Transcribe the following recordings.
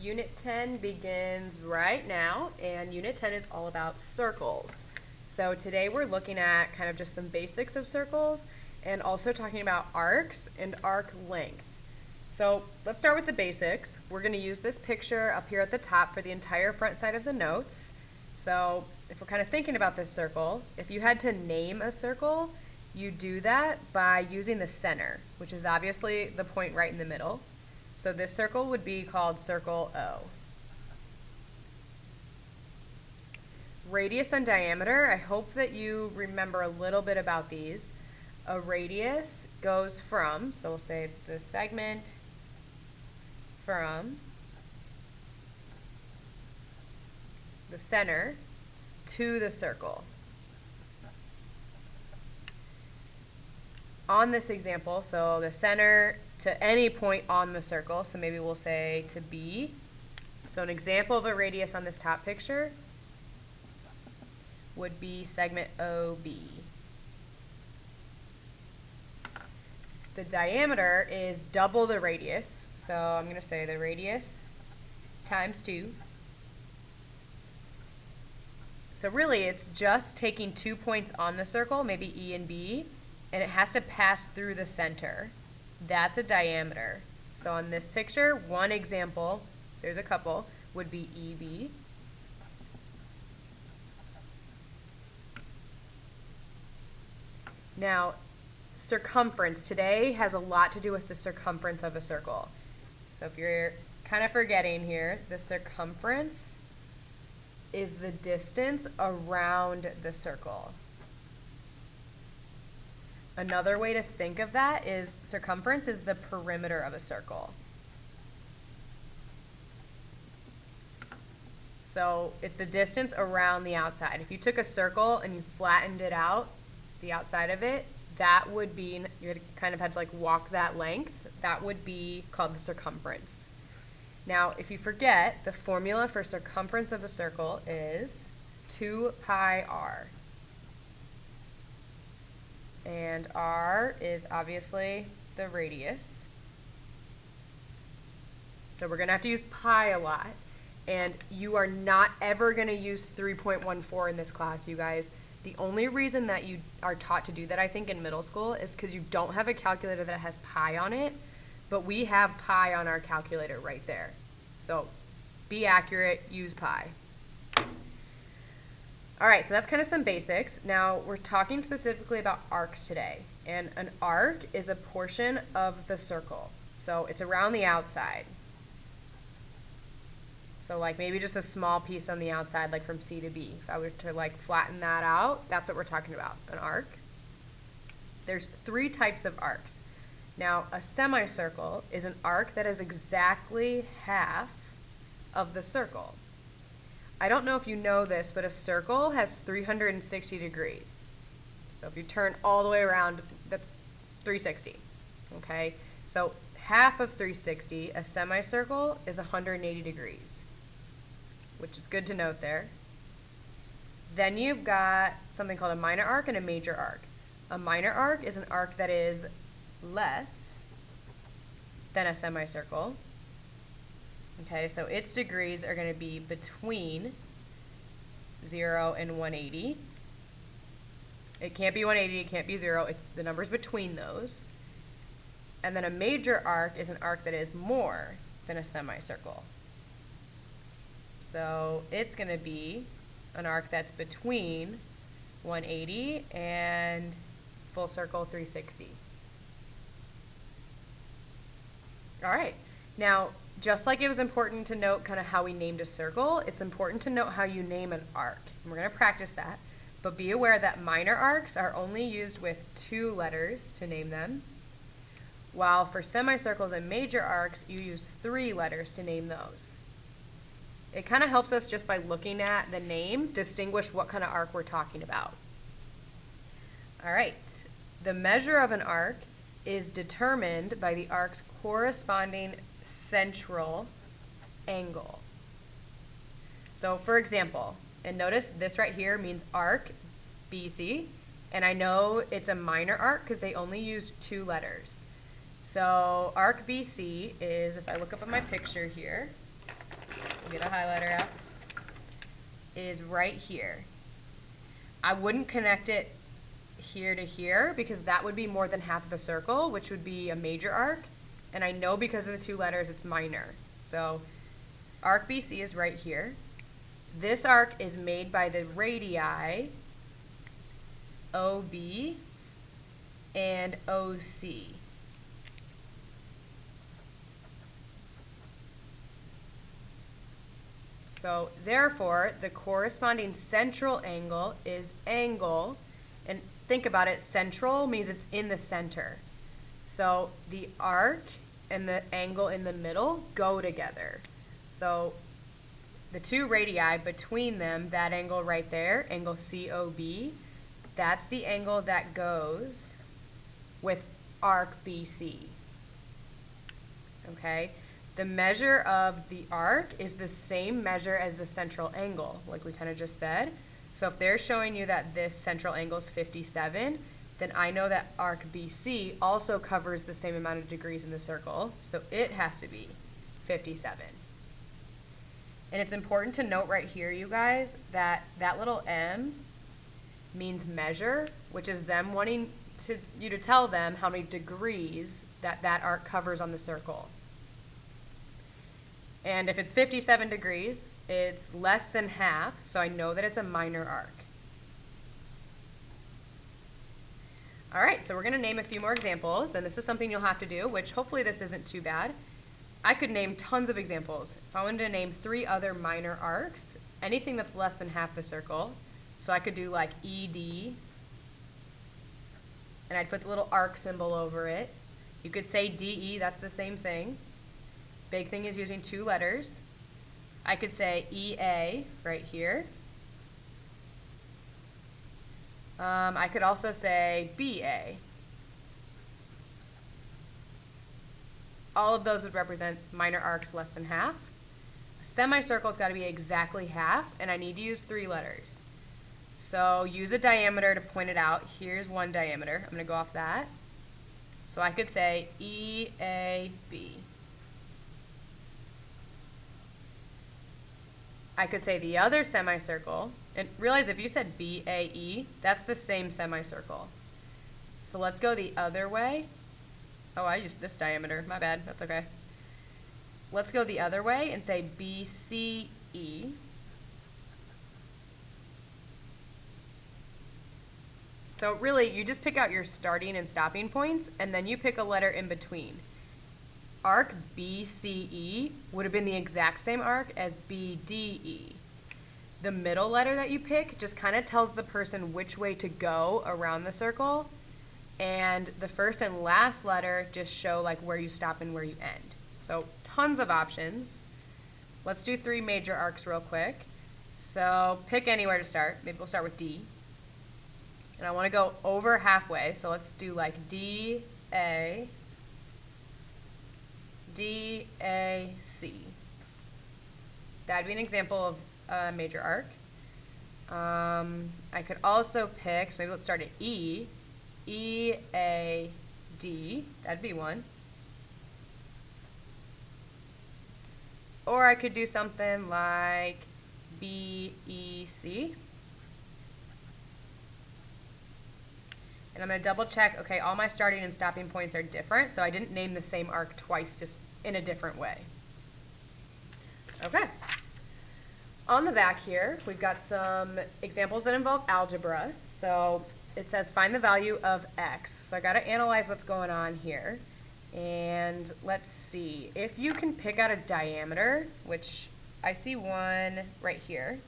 Unit 10 begins right now, and Unit 10 is all about circles. So today we're looking at kind of just some basics of circles and also talking about arcs and arc length. So let's start with the basics. We're going to use this picture up here at the top for the entire front side of the notes. So if we're kind of thinking about this circle, if you had to name a circle, you do that by using the center, which is obviously the point right in the middle. So this circle would be called circle O. Radius and diameter, I hope that you remember a little bit about these. A radius goes from, so we'll say it's the segment from the center to the circle. On this example, so the center to any point on the circle, so maybe we'll say to B. So an example of a radius on this top picture would be segment OB. The diameter is double the radius, so I'm going to say the radius times 2. So really it's just taking 2 points on the circle, maybe E and B, and it has to pass through the center. That's a diameter. So on this picture, one example, there's a couple, would be EB. Now, circumference today has a lot to do with the circumference of a circle. So if you're kind of forgetting here, the circumference is the distance around the circle. Another way to think of that is circumference is the perimeter of a circle. So it's the distance around the outside. If you took a circle and you flattened it out, the outside of it, that would be, you kind of had to like walk that length, that would be called the circumference. Now, if you forget, the formula for circumference of a circle is 2 pi r. And r is obviously the radius. So we're going to have to use pi a lot. And you are not ever going to use 3.14 in this class, you guys. The only reason that you are taught to do that, I think, in middle school is because you don't have a calculator that has pi on it, but we have pi on our calculator right there. So be accurate, use pi. All right, so that's kind of some basics. Now we're talking specifically about arcs today. And an arc is a portion of the circle. So it's around the outside. So like maybe just a small piece on the outside, like from C to B. If I were to like flatten that out, that's what we're talking about, an arc. There's 3 types of arcs. Now a semicircle is an arc that is exactly half of the circle. I don't know if you know this, but a circle has 360 degrees. So if you turn all the way around, that's 360, okay? So half of 360, a semicircle, is 180 degrees, which is good to note there. Then you've got something called a minor arc and a major arc. A minor arc is an arc that is less than a semicircle. Okay, so its degrees are going to be between 0 and 180. It can't be 180, it can't be 0, it's the numbers between those. And then a major arc is an arc that is more than a semicircle. So it's going to be an arc that's between 180 and full circle 360. All right, now just like it was important to note kind of how we named a circle, it's important to note how you name an arc. And we're going to practice that, but be aware that minor arcs are only used with 2 letters to name them, while for semicircles and major arcs, you use 3 letters to name those. It kind of helps us just by looking at the name, distinguish what kind of arc we're talking about. All right, the measure of an arc is determined by the arc's corresponding central angle. So for example, and notice this right here means arc BC, and I know it's a minor arc because they only use 2 letters. So arc BC is, if I look up at my picture here, we'll get a highlighter out, is right here. I wouldn't connect it here to here because that would be more than half of a circle, which would be a major arc. And I know because of the two letters it's minor. So arc BC is right here. This arc is made by the radii OB and OC. So therefore, the corresponding central angle is angle, and think about it, central means it's in the center. So the arc and the angle in the middle go together. So the two radii between them, that angle right there, angle COB, that's the angle that goes with arc BC. Okay? The measure of the arc is the same measure as the central angle, like we kind of just said. So if they're showing you that this central angle is 57, then I know that arc BC also covers the same amount of degrees in the circle, so it has to be 57. And it's important to note right here, you guys, that that little m means measure, which is them wanting you to tell them how many degrees that arc covers on the circle. And if it's 57 degrees, it's less than half, so I know that it's a minor arc. All right, so we're going to name a few more examples, and this is something you'll have to do, which hopefully this isn't too bad. I could name tons of examples. If I wanted to name 3 other minor arcs, anything that's less than half the circle, so I could do like ED, and I'd put the little arc symbol over it. You could say DE, that's the same thing. Big thing is using 2 letters. I could say EA right here. I could also say BA. All of those would represent minor arcs less than half. A semicircle's got to be exactly half, and I need to use 3 letters. So use a diameter to point it out. Here's one diameter. I'm going to go off that. So I could say EAB. I could say the other semicircle, and realize if you said BAE, that's the same semicircle. So let's go the other way. Oh, I used this diameter. My bad. That's okay. Let's go the other way and say BCE. So really, you just pick out your starting and stopping points, and then you pick a letter in between. Arc BCE would have been the exact same arc as BDE. The middle letter that you pick just kind of tells the person which way to go around the circle, and the first and last letter just show like where you stop and where you end. So tons of options. Let's do 3 major arcs real quick. So pick anywhere to start. Maybe we'll start with D. And I want to go over halfway, so let's do like DA, DAC. That'd be an example of a major arc. I could also pick, so maybe let's start at E, EAD, that'd be one. Or I could do something like BEC. And I'm going to double check, okay, all my starting and stopping points are different, so I didn't name the same arc twice, just in a different way. Okay. On the back here, we've got some examples that involve algebra. So it says find the value of x. So I got to analyze what's going on here. And let's see, if you can pick out a diameter, which I see one right here.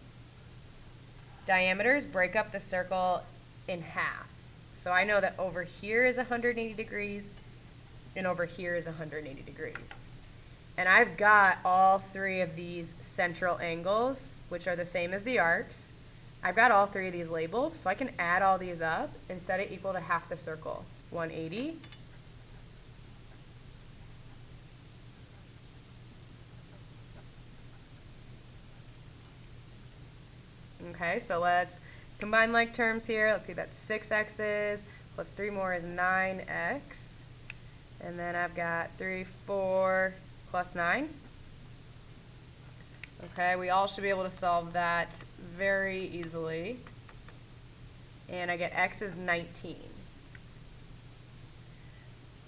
Diameters break up the circle in half. So I know that over here is 180 degrees and over here is 180 degrees. And I've got all 3 of these central angles, which are the same as the arcs. I've got all 3 of these labeled, so I can add all these up and set it equal to half the circle. 180. Okay, so let's combine like terms here. Let's see, that's 6x's plus 3 more is 9x. And then I've got 3, 4 plus 9. Okay, we all should be able to solve that very easily. And I get x is 19.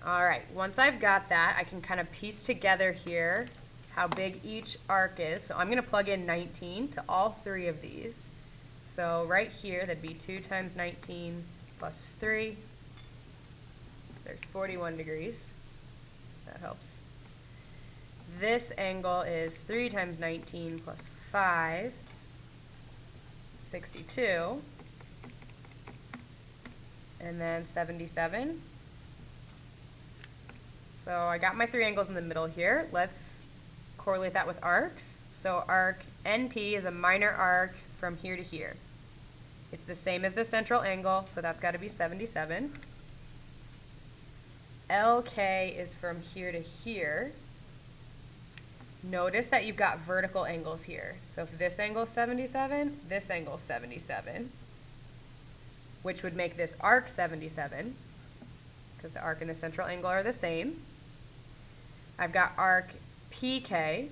All right, once I've got that, I can kind of piece together here how big each arc is. So I'm going to plug in 19 to all three of these. So right here, that'd be 2 times 19 plus 3. There's 41 degrees. That helps. This angle is 3 times 19 plus 5, 62. And then 77. So I got my three angles in the middle here. Let's correlate that with arcs. So arc NP is a minor arc from here to here. It's the same as the central angle, so that's got to be 77. LK is from here to here. Notice that you've got vertical angles here. So if this angle is 77, this angle is 77, which would make this arc 77, because the arc and the central angle are the same. I've got arc PK.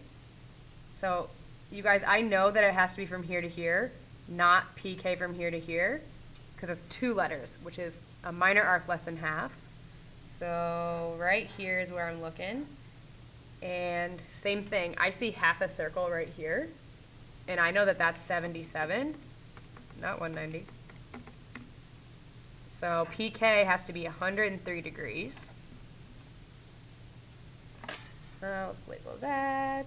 So you guys, I know that it has to be from here to here, not PK from here to here, because it's 2 letters, which is a minor arc less than half. So right here is where I'm looking. And same thing, I see half a circle right here, and I know that that's 77, not 190. So PK has to be 103 degrees. Let's label that.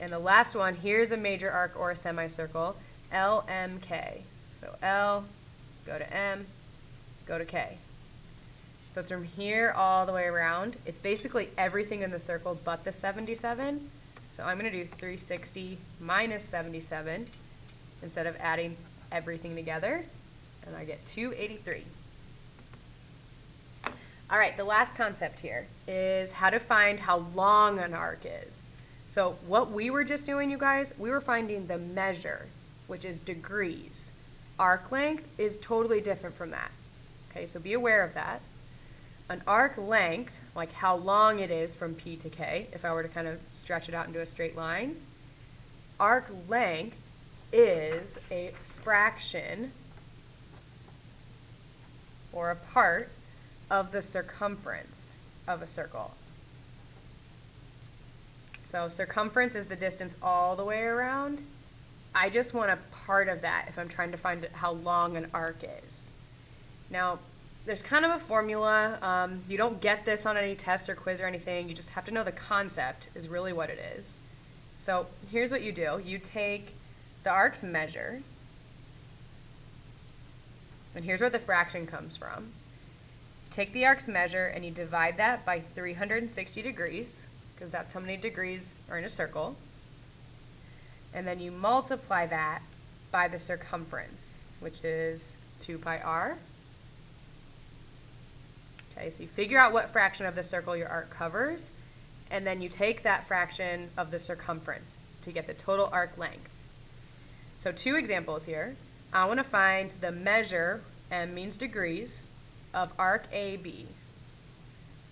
And the last one, here's a major arc or a semicircle, LMK. So L, go to M, go to K. So it's from here all the way around. It's basically everything in the circle but the 77. So I'm going to do 360 minus 77 instead of adding everything together, and I get 283. All right, the last concept here is how to find how long an arc is. So what we were just doing, you guys, we were finding the measure, which is degrees. Arc length is totally different from that. Okay, so be aware of that. An arc length, like how long it is from P to K, if I were to kind of stretch it out into a straight line, arc length is a fraction or a part of the circumference of a circle. So circumference is the distance all the way around. I just want a part of that if I'm trying to find how long an arc is. Now, there's kind of a formula. You don't get this on any test or quiz or anything. You just have to know the concept is really what it is. So here's what you do. You take the arc's measure, and here's where the fraction comes from. Take the arc's measure and you divide that by 360 degrees, because that's how many degrees are in a circle. And then you multiply that by the circumference, which is 2 pi r. Okay, so you figure out what fraction of the circle your arc covers, and then you take that fraction of the circumference to get the total arc length. So 2 examples here. I want to find the measure, m means degrees, of arc AB.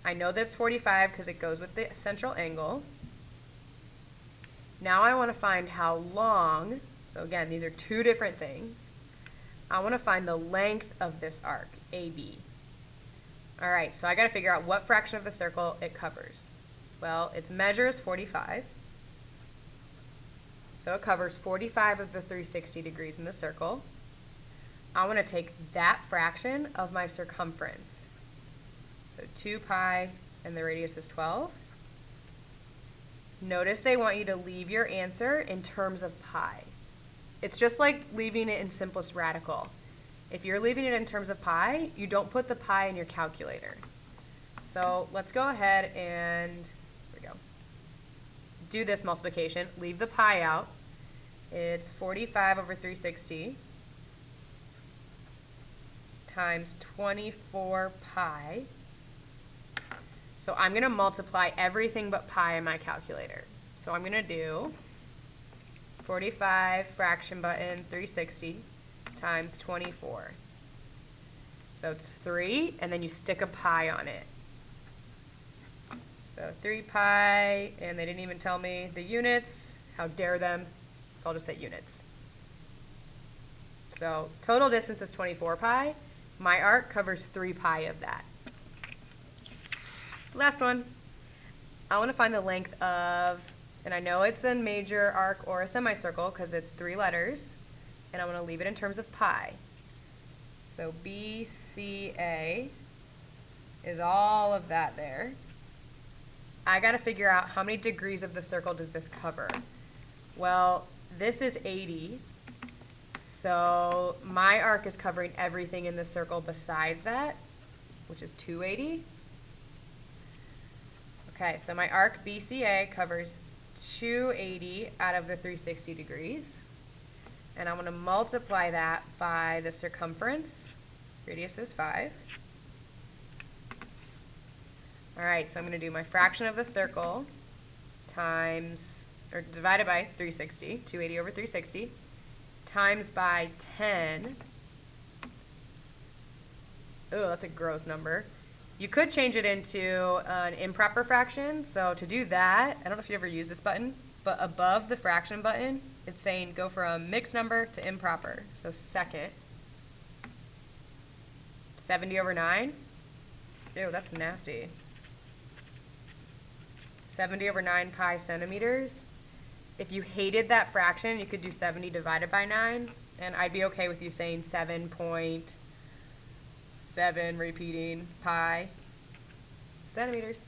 I know that's 45 because it goes with the central angle. Now I want to find how long, so again, these are 2 different things. I want to find the length of this arc, AB. All right, so I got to figure out what fraction of the circle it covers. Well, its measure is 45. So it covers 45 of the 360 degrees in the circle. I want to take that fraction of my circumference. So 2 pi, and the radius is 12. Notice they want you to leave your answer in terms of pi. It's just like leaving it in simplest radical. If you're leaving it in terms of pi, you don't put the pi in your calculator. So let's go ahead and, here we go, do this multiplication. Leave the pi out. It's 45 over 360 times 24 pi. So I'm going to multiply everything but pi in my calculator. So I'm going to do 45 fraction button 360 times 24. So it's 3, and then you stick a pi on it. So 3 pi, and they didn't even tell me the units. How dare them? so I'll just say units. So total distance is 24 pi. My arc covers 3 pi of that. Last one. I want to find the length of, and I know it's a major arc or a semicircle because it's 3 letters, and I'm going to leave it in terms of pi. So BCA is all of that there. I got to figure out how many degrees of the circle does this cover. Well, this is 80, so my arc is covering everything in the circle besides that, which is 280. Okay, so my arc BCA covers 280 out of the 360 degrees. And I'm going to multiply that by the circumference. Radius is 5. All right, so I'm going to do my fraction of the circle times, or divided by 360, 280 over 360, times by 10. Oh, that's a gross number. You could change it into an improper fraction. So to do that, I don't know if you ever use this button, but above the fraction button, it's saying go from mixed number to improper. So second. 70 over 9. Ew, that's nasty. 70 over 9 pi centimeters. If you hated that fraction, you could do 70 divided by 9, and I'd be okay with you saying 7.7 repeating pi centimeters.